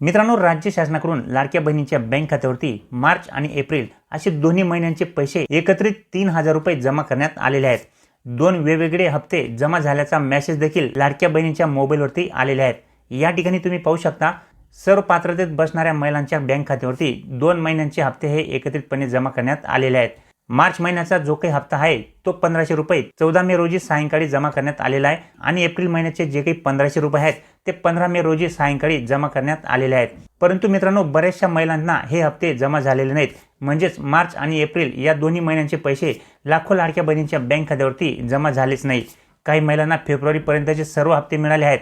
मित्रांनो, राज्य शासनाकडून लाडक्या बहिणीच्या बँक खात्यावरती मार्च आणि एप्रिल असे दोन्ही महिन्यांचे पैसे एकत्रित 3,000 रुपये जमा करण्यात आलेले आहेत। दोन वेगवेगळे हप्ते जमा झाल्याचा मेसेज देखील लाडक्या बहिणीच्या मोबाईलवरती आलेले आहेत। या ठिकाणी तुम्ही पाहू शकता, सर्व पात्रतेत बसणाऱ्या महिलांच्या बँक खात्यावरती 2 महिन्यांचे हप्ते हे एकत्रितपणे जमा करण्यात आलेले आहेत। मार्च महिन्याचा जो काही हप्ता आहे तो 1500 रुपये 14 मे रोजी सायंकाळी जमा करण्यात आलेला आहे आणि एप्रिल महिन्याचे जे काही 1500 रुपये आहेत ते 15 मे रोजी सायंकाळी जमा करण्यात आलेले आहेत। परंतु मित्रांनो, बऱ्याचशा महिलांना हे हप्ते जमा झालेले नाहीत, म्हणजेच मार्च आणि एप्रिल या दोन्ही महिन्यांचे पैसे लाखो लाडक्या बहिणींच्या बँक खात्यावरती जमा झालेच नाही। काही महिलांना फेब्रुवारी पर्यंतचे सर्व हप्ते मिळाले आहेत,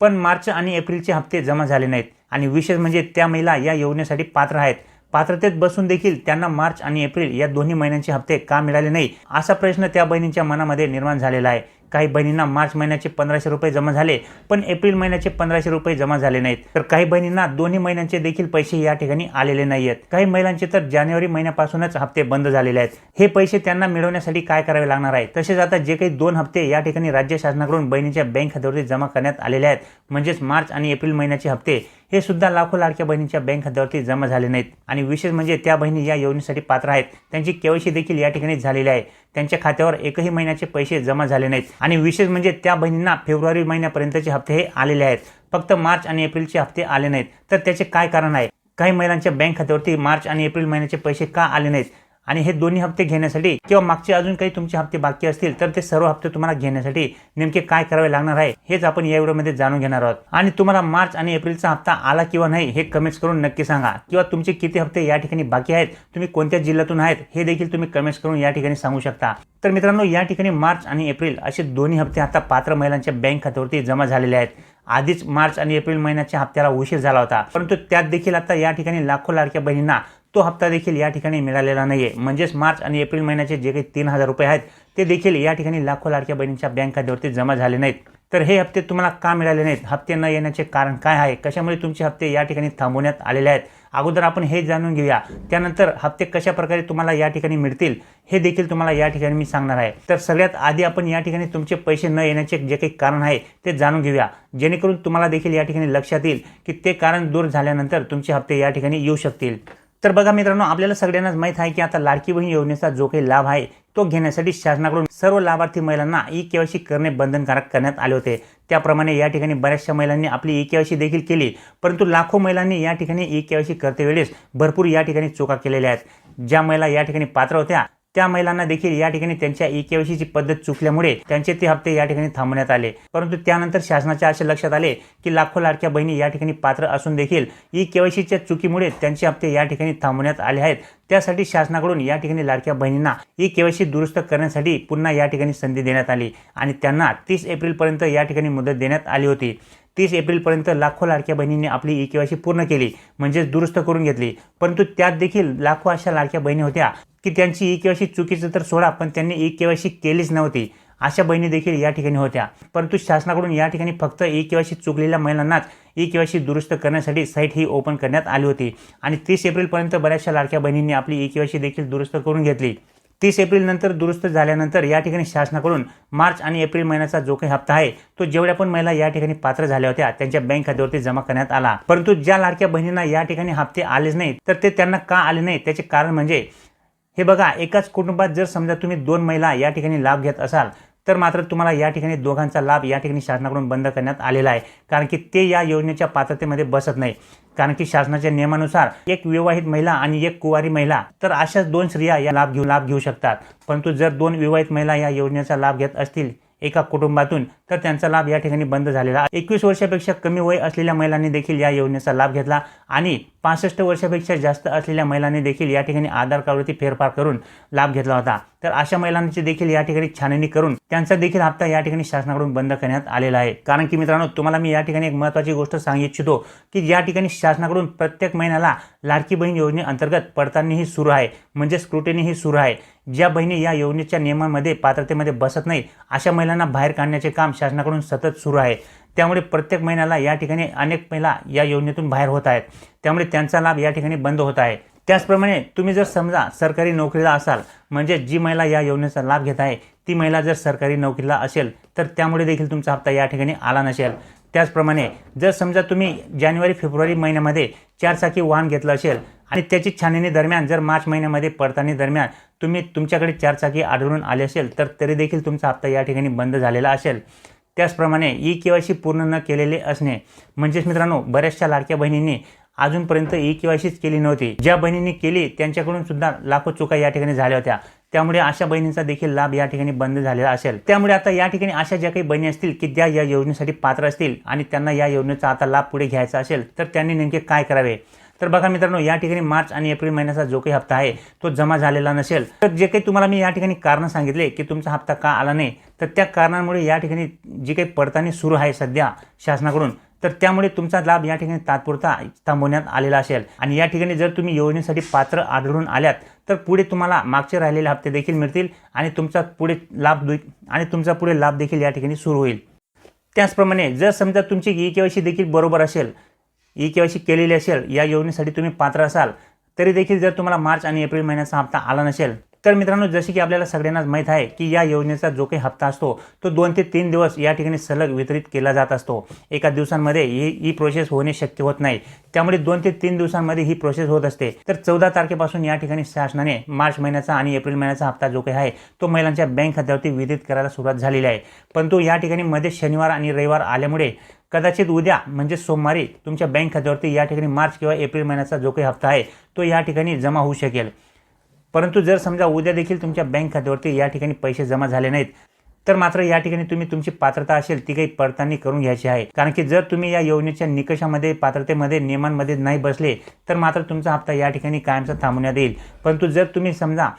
पण मार्च आणि एप्रिलचे हप्ते जमा झाले नाहीत आणि विशेष म्हणजे त्या महिला या योजनेसाठी पात्र आहेत। पात्रतेत बसून देखील त्यांना मार्च आणि एप्रिल या दोन्ही महिन्यांचे हप्ते का मिळाले नाही, असा प्रश्न त्या बहिणींच्या मनामध्ये निर्माण झालेला आहे। काही बहिणींना मार्च महिन्याचे 1500 रुपये जमा झाले, पण एप्रिल महिन्याचे 1500 रुपये जमा झाले नाहीत। तर काही बहिणींना दोन्ही महिन्यांचे देखील पैसे या ठिकाणी आलेले नाहीयेत। काही महिलांचे तर जानेवारी महिन्यापासूनच हप्ते बंद झालेले आहेत। हे पैसे त्यांना मिळवण्यासाठी काय करावे लागणार आहे? तसेच आता जे काही 2 हप्ते या ठिकाणी राज्य शासनाकडून बहिणीच्या बँक खात्यावरती जमा करण्यात आलेले आहेत, म्हणजेच मार्च आणि एप्रिल महिन्याचे हप्ते, हे सुद्धा लाखो लाडक्या बहिणींच्या बँक खात्यावरती जमा झाले नाहीत आणि विशेष म्हणजे त्या बहिणी या योजनेसाठी पात्र आहेत, त्यांची केवायसी देखील या ठिकाणी झालेली आहे। त्यांच्या खात्यावर एकही महिन्याचे पैसे जमा झाले नाहीत आणि विशेष म्हणजे त्या बहिणींना फेब्रुवारी महिन्यापर्यंतचे हप्ते हे आलेले आहेत, फक्त मार्च आणि एप्रिलचे हप्ते आले नाहीत। तर त्याचे काय कारण आहे? काही महिलांच्या बँक खात्यावरती मार्च आणि एप्रिल महिन्याचे पैसे का आले नाहीत आणि हे दोन्ही हप्ते घेण्यासाठी किंवा मागचे अजून काही तुमचे हप्ते बाकी असतील तर ते सर्व हप्ते तुम्हाला घेण्यासाठी नेमके काय करावे लागणार आहे, हेच आपण या व्हिडिओमध्ये जाणून घेणार आहोत। आणि तुम्हाला मार्च आणि एप्रिलचा हप्ता आला किंवा नाही हे कमेंट्स करून नक्की सांगा, किंवा तुमचे किती हप्ते या ठिकाणी बाकी आहेत, तुम्ही कोणत्या जिल्ह्यातून आहेत हे देखील तुम्ही कमेंट्स करून या ठिकाणी सांगू शकता। तर मित्रांनो, या ठिकाणी मार्च आणि एप्रिल असे दोन्ही हप्ते आता पात्र महिलांच्या बँक खात्यावरती जमा झालेले आहेत। आधीच मार्च आणि एप्रिल महिन्याच्या हप्त्याला उशीर झाला होता, परंतु त्यात देखील आता या ठिकाणी लाखो लाडक्या बहिणींना तो हप्ता देखील या ठिकाणी मिळालेला नाहीये। म्हणजेच मार्च आणि एप्रिल महिन्याचे जे काही 3,000 रुपये आहेत ते देखील या ठिकाणी लाखो लाडक्या बहिणींच्या बँक खात्यावरती जमा झाले नाहीत। तर हे हप्ते तुम्हाला का मिळाले नाहीत? हप्ते न येण्याचे कारण काय आहे? कशामुळे तुमचे हप्ते या ठिकाणी थांबवण्यात आलेले आहेत? अगोदर आपण हे जाणून घेऊया, त्यानंतर हप्ते कशा प्रकारे तुम्हाला या ठिकाणी मिळतील हे देखील तुम्हाला या ठिकाणी मी सांगणार आहे। तर सगळ्यात आधी आपण या ठिकाणी तुमचे पैसे न येण्याचे जे काही कारण आहे ते जाणून घेऊया, जेणेकरून तुम्हाला देखील या ठिकाणी लक्षात येईल की ते कारण दूर झाल्यानंतर तुमचे हप्ते या ठिकाणी येऊ शकतील। तर बघा मित्रांनो, आपल्याला सगळ्यांनाच माहित आहे की आता लाडकी बहीण योजनेचा जो काही लाभ आहे तो घेण्यासाठी शासनाकडून सर्व लाभार्थी महिलांना ई-केवायसी करणे बंधनकारक करण्यात आले होते। त्याप्रमाणे या ठिकाणी बऱ्याचशा महिलांनी आपली ई-केवायसी देखील केली, परंतु लाखो महिलांनी या ठिकाणी ई-केवायसी करते वेळेस भरपूर या ठिकाणी चुका केलेल्या आहेत। ज्या महिला या ठिकाणी पात्र होत्या त्या महिलांना देखील या ठिकाणी त्यांच्या ई-केवायसीची पद्धत चुकल्यामुळे त्यांचे ते हप्ते या ठिकाणी थांबवण्यात आले। परंतु त्यानंतर शासनाच्या असे लक्षात आले की लाखो लाडक्या बहिणी या ठिकाणी पात्र असून देखील ई-केवायसीच्या चुकीमुळे त्यांचे हप्ते या ठिकाणी थांबवण्यात आले आहेत। त्यासाठी शासनाकडून या ठिकाणी लाडक्या बहिणींना ई-केवायसी दुरुस्त करण्यासाठी पुन्हा या ठिकाणी संधी देण्यात आली आणि त्यांना 30 एप्रिल पर्यंत या ठिकाणी मुदत देण्यात आली होती। 30 एप्रिल पर्यंत लाखो लाडक्या बहिणींनी आपली ई-केवायसी पूर्ण केली, म्हणजेच दुरुस्त करून घेतली। परंतु त्यात देखील लाखो अशा लाडक्या बहिणी होत्या की त्यांची ई-केवायसी चुकीचं तर सोडा, पण त्यांनी ई-केवायसी केलीच नव्हती। अशा बहिणी देखील या ठिकाणी होत्या, परंतु शासनाकडून या ठिकाणी फक्त ई-केवायसी चुकलेल्या महिलांनाच ई-केवायसी दुरुस्त करण्यासाठी साईट ही ओपन करण्यात आली होती आणि 30 एप्रिल पर्यंत बऱ्याचशा लाडक्या बहिणींनी आपली ई-केवायसी देखील दुरुस्त करून घेतली। 30 एप्रिल नंतर दुरुस्त झाल्यानंतर या ठिकाणी शासनाकडून मार्च आणि एप्रिल महिन्याचा जो काही हप्ता आहे तो जेवढ्या पण महिला या ठिकाणी पात्र झाल्या होत्या त्यांच्या बँक खात्यावरती जमा करण्यात आला। परंतु ज्या लाडक्या बहिणींना या ठिकाणी हप्ते आलेच नाही तर ते त्यांना का आले नाही त्याचे कारण म्हणजे हे बघा, एकाच कुटुंबात जर समजा तुम्ही 2 महिला या ठिकाणी लाभ घेत असाल तर मात्र तुम्हाला या ठिकाणी दोघांचा लाभ या ठिकाणी शासनाकडून बंद करण्यात आलेला आहे, कारण की ते या योजनेच्या पात्रतेमध्ये बसत नाही। कारण की शासनाच्या नियमानुसार एक विवाहित महिला आणि एक कुवारी महिला, तर अशाच 2 स्त्रिया या लाभ घेऊ शकतात। परंतु जर 2 विवाहित महिला या योजनेचा लाभ घेत असतील एका कुटुंबातून तर त्यांचा लाभ या ठिकाणी बंद झालेला। 21 वर्षापेक्षा कमी वय असलेल्या महिलांनी देखील या योजनेचा लाभ घेतला आणि 65 वर्षापेक्षा जास्त असलेल्या महिलांनी देखील या ठिकाणी आधार कार्डवरती फेरफार करून लाभ घेतला होता। तर अशा महिलांची देखील या ठिकाणी छाननी करून त्यांचा देखील हप्ता या ठिकाणी शासनाकडून बंद करण्यात आलेला आहे। कारण की मित्रांनो, तुम्हाला मी या ठिकाणी एक महत्त्वाची गोष्ट सांगू इच्छितो की या ठिकाणी शासनाकडून प्रत्येक महिन्याला लाडकी बहीण योजनेअंतर्गत पडताळणीही सुरू आहे, म्हणजे स्क्रुटिनीही सुरू आहे। ज्या बहिणी या योजनेच्या नियमांमध्ये पात्रतेमध्ये बसत नाही अशा महिलांना बाहेर काढण्याचे काम शासनाकडून सतत सुरू आहे। त्यामुळे प्रत्येक महिन्याला या ठिकाणी अनेक महिला या योजनेतून बाहेर होत आहेत, त्यामुळे त्यांचा लाभ या ठिकाणी बंद होत आहे। त्याचप्रमाणे तुम्ही जर समजा सरकारी नोकरीला असाल, म्हणजे जी महिला या योजनेचा लाभ घेत आहे ती महिला जर सरकारी नोकरीला असेल तर त्यामुळे देखील तुमचा हप्ता या ठिकाणी आला नसेल, त्याचप्रमाणे जर समजा तुम्ही जानेवारी फेब्रुवारी महिन्यामध्ये 4 चाकी वाहन घेतलं असेल आणि त्याची छाननी दरम्यान जर मार्च महिन्यामध्ये पडताळणी दरम्यान तुमच्याकडे 4 चाकी आढळून आले असेल तर तरी देखील तुमचा हप्ता या ठिकाणी बंद झालेला असेल। त्याचप्रमाणे ई-के-वाय-सी पूर्ण न केलेले असणे, म्हणजेच मित्रांनो बऱ्याचशा लाडक्या बहिणींनी अजूनपर्यंत ई-के-वाय-सीच केली नव्हती। ज्या बहिणींनी केली त्यांच्याकडून सुद्धा लाखो चुका या ठिकाणी झाल्या होत्या, त्यामुळे अशा बहिणींचा देखील लाभ या ठिकाणी बंद झालेला असेल। त्यामुळे आता या ठिकाणी अशा ज्या काही बहिणी असतील की ज्या या योजनेसाठी पात्र असतील आणि त्यांना या योजनेचा आता लाभ पुढे घ्यायचा असेल तर त्यांनी नेमके काय करावे? तर बघा मित्रांनो, या ठिकाणी मार्च आणि एप्रिल महिन्याचा जो काही हप्ता आहे तो जमा झालेला नसेल तर जे काही तुम्हाला मी या ठिकाणी कारण सांगितले की तुमचा हप्ता का आला नाही, तर त्या कारणांमुळे या ठिकाणी जी काही पडताळणी सुरू आहे सध्या शासनाकडून, तर त्यामुळे तुमचा लाभ या ठिकाणी तात्पुरता थांबवण्यात आलेला असेल। आणि या ठिकाणी जर तुम्ही योजनेसाठी पात्र आढळून आल्यात तर पुढे तुम्हाला मागचे राहिलेले हप्ते देखील मिळतील आणि तुमचा पुढे लाभ देखील या ठिकाणी सुरू होईल। त्याचप्रमाणे जर समजा तुमची ई-के-वाय-सी देखील बरोबर असेल, ई-के-वाय-सी केलेली असेल, या योजनेसाठी तुम्ही पात्र असाल, तरी देखील जर तुम्हाला मार्च आणि एप्रिल महिन्याचा हप्ता आला नसेल तर मित्रांनो, जसे की आपल्याला सगळ्यांनाच माहीत आहे की या योजनेचा जो काही हप्ता असतो तो 2 ते 3 दिवस या ठिकाणी सलग वितरित केला जात असतो। एका दिवसांमध्ये ही प्रोसेस होणे शक्य होत नाही, त्यामुळे 2 ते 3 दिवसांमध्ये ही प्रोसेस होत असते। तर 14 तारखेपासून या ठिकाणी शासनाने मार्च महिन्याचा आणि एप्रिल महिन्याचा हप्ता जो काही आहे तो महिलांच्या बँक खात्यावरती वितरित करायला सुरुवात झालेली आहे। परंतु या ठिकाणी मध्ये शनिवार आणि रविवार आल्यामुळे कदाचित उद्या म्हणजे सोमवारी तुमच्या बँक खात्यावरती या ठिकाणी मार्च किंवा एप्रिल महिन्याचा जो काही हप्ता आहे तो या ठिकाणी जमा होऊ शकेल। परंतु जर समजा उद्या देखील तुमच्या बँक खात्यावरती या ठिकाणी पैसे जमा झाले नाहीत तर मात्र या ठिकाणी तुम्ही तुमची पात्रता असेल ती काही पडताळणी करून घ्यायची आहे। कारण की जर तुम्ही या योजनेच्या निकषामध्ये, पात्रतेमध्ये, नियमांमध्ये नाही बसले तर मात्र तुमचा हप्ता या ठिकाणी कायमचा थांबवण्यात येईल। परंतु जर तुम्ही समजा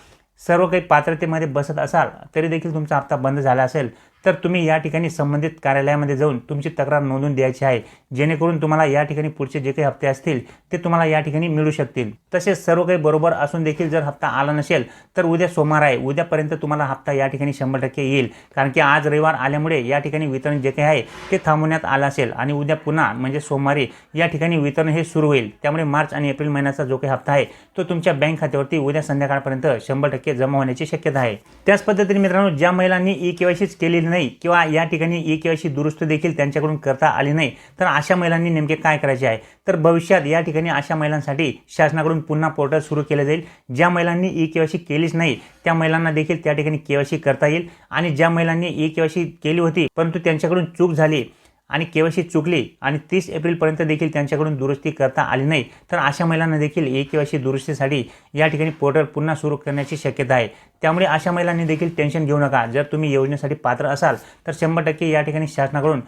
सर्व काही पात्रतेमध्ये बसत असाल तरी देखील तुमचा हप्ता बंद झाला असेल तर तुम्ही या ठिकाणी संबंधित कार्यालयामध्ये जाऊन तुमची तक्रार नोंदवून द्यायची आहे, जेणेकरून तुम्हाला या ठिकाणी पुढचे जे काही हप्ते असतील ते तुम्हाला या ठिकाणी मिळू शकतील। तसेच सर्व काही बरोबर असून देखील जर हप्ता आला नसेल तर उद्या सोमवार आहे, उद्यापर्यंत तुम्हाला हप्ता या ठिकाणी 100% येईल। कारण की आज रविवार आल्यामुळे या ठिकाणी वितरण जे काही आहे ते थांबवण्यात आलं असेल आणि उद्या पुन्हा म्हणजे सोमवारी या ठिकाणी वितरण हे सुरू होईल। त्यामुळे मार्च आणि एप्रिल महिन्याचा जो काही हप्ता आहे तो तुमच्या बँक खात्यावरती उद्या संध्याकाळपर्यंत 100% जमा होण्याची शक्यता आहे। त्याच पद्धतीने मित्रांनो, ज्या महिलांनी ई-के-वाय-सीच केलेली नाही किंवा या ठिकाणी ई-के-वाय-सी दुरुस्त देखील त्यांच्याकडून करता आली नाही तर अशा महिलांनी नेमके काय करायचे आहे? तर भविष्यात या ठिकाणी अशा महिलांसाठी शासनाकडून पुन्हा पोर्टल सुरू केले जाईल। ज्या महिलांनी ई-के-वाय-सी केलीच नाही त्या महिलांना देखील त्या ठिकाणी के-वाय-सी करता येईल आणि ज्या महिलांनी ई-के-वाय-सी केली होती परंतु त्यांच्याकडून चूक झाली आणि के-वाय-सी चुकली आणि 30 एप्रिलपर्यंत देखील त्यांच्याकडून दुरुस्ती करता आली नाही तर अशा महिलांना देखील ई-के-वाय-सी दुरुस्तीसाठी या ठिकाणी पोर्टल पुन्हा सुरू करण्याची शक्यता आहे। त्यामुळे अशा महिलांनी देखील टेन्शन घेऊ नका। जर तुम्ही योजनेसाठी पात्र असाल तर 100% या ठिकाणी शासनाकडून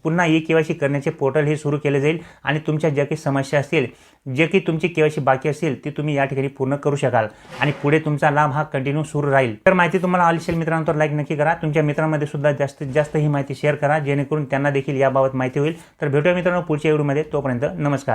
पुन्हा ई-के-वाय-सी करण्याचे पोर्टल हे सुरू केले जाईल आणि तुमच्या ज्या काही समस्या असतील, जे काही तुमची के-वाय-सी बाकी असतील ती तुम्ही या ठिकाणी पूर्ण करू शकाल आणि पुढे तुमचा लाभ हा कंटिन्यू सुरू राहील। तर माहिती तुम्हाला आवडली असेल मित्रांनो तर लाईक नक्की करा, तुमच्या मित्रांमध्ये सुद्धा जास्तीत जास्त ही माहिती शेअर करा, जेणेकरून त्यांना देखील याबाबत माहिती होईल। तर भेटूया मित्रांनो पुढच्या व्हिडिओमध्ये, तोपर्यंत नमस्कार।